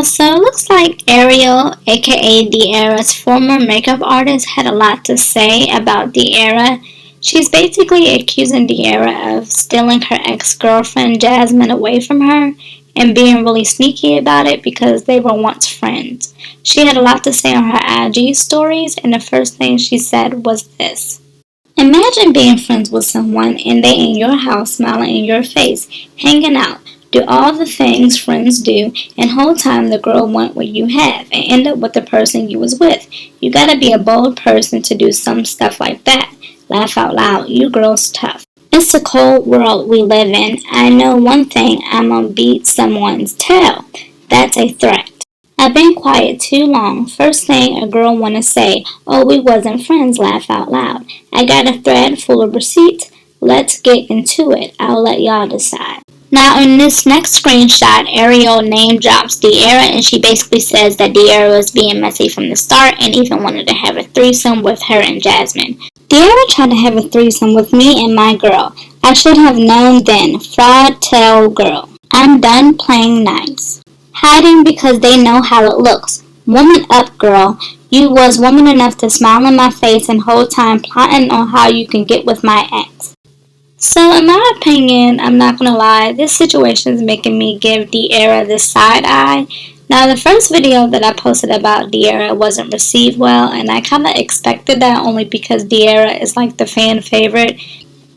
So it looks like Ariel, aka De'Ara's former makeup artist, had a lot to say about De'Ara. She's basically accusing De'Ara of stealing her ex-girlfriend Jasmine away from her and being really sneaky about it because they were once friends. She had a lot to say on her IG stories, and the first thing she said was this. Imagine being friends with someone and they in your house smiling in your face, hanging out, do all the things friends do, and whole time the girl want what you have and end up with the person you was with. You gotta be a bold person to do some stuff like that. Laugh out loud, you girls tough. It's a cold world we live in. I know one thing, I'm gonna beat someone's tail. That's a threat. I've been quiet too long. First thing a girl wanna say, oh we wasn't friends, laugh out loud. I got a thread full of receipts. Let's get into it. I'll let y'all decide. Now in this next screenshot, Ariel name drops De'Ara and she basically says that De'Ara was being messy from the start and even wanted to have a threesome with her and Jasmine. De'Ara tried to have a threesome with me and my girl. I should have known then. Fraud tell girl. I'm done playing nice. Hiding because they know how it looks. Woman up, girl. You was woman enough to smile in my face and whole time plotting on how you can get with my ex. So in my opinion, I'm not gonna lie, this situation is making me give De'Ara the side eye. Now the first video that I posted about De'Ara wasn't received well, and I kind of expected that only because De'Ara is like the fan favorite.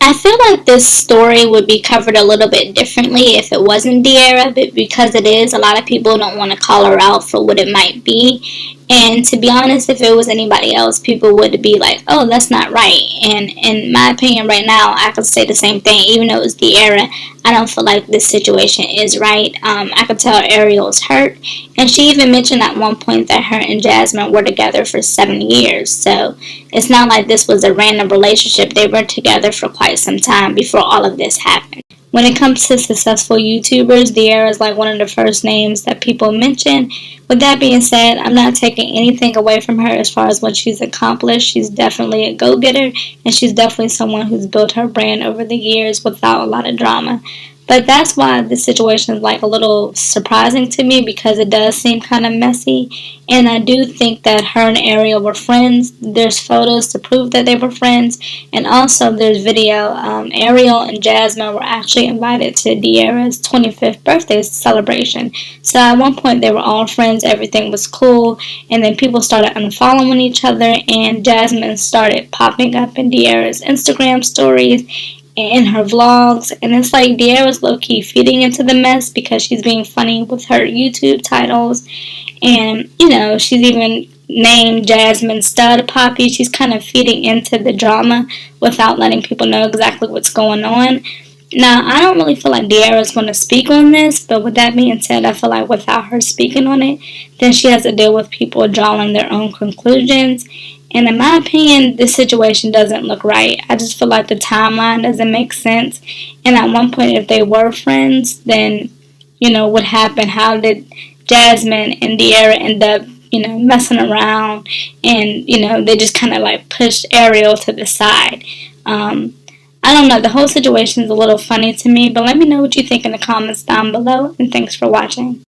I feel like this story would be covered a little bit differently if it wasn't De'Ara, but because it is, a lot of people don't want to call her out for what it might be. And to be honest, if it was anybody else, people would be like, oh, that's not right. And in my opinion right now, I could say the same thing. Even though it was De'Ara, I don't feel like this situation is right. I could tell Ariel's hurt. And she even mentioned at one point that her and Jasmine were together for 7 years. So it's not like this was a random relationship. They were together for quite some time before all of this happened. When it comes to successful YouTubers, De'Ara is like one of the first names that people mention. With that being said, I'm not taking anything away from her as far as what she's accomplished. She's definitely a go-getter, and she's definitely someone who's built her brand over the years without a lot of drama. But that's why this situation is like a little surprising to me because it does seem kind of messy. And I do think that her and Ariel were friends. There's photos to prove that they were friends. And also there's video. Ariel and Jasmine were actually invited to De'Ara's 25th birthday celebration. So at one point they were all friends. Everything was cool. And then people started unfollowing each other. And Jasmine started popping up in De'Ara's Instagram stories in her vlogs, and it's like De'Ara's low-key feeding into the mess because she's being funny with her YouTube titles, and you know, she's even named Jasmine Stud Poppy. She's kind of feeding into the drama without letting people know exactly what's going on. Now, I don't really feel like De'Ara's going to speak on this, but with that being said, I feel like without her speaking on it, then she has to deal with people drawing their own conclusions. And in my opinion, this situation doesn't look right. I just feel like the timeline doesn't make sense. And at one point, if they were friends, then, you know, what happened? How did Jasmine and De'Ara end up, you know, messing around? And, you know, they just kind of like pushed Ariel to the side. I don't know. The whole situation is a little funny to me. But let me know what you think in the comments down below. And thanks for watching.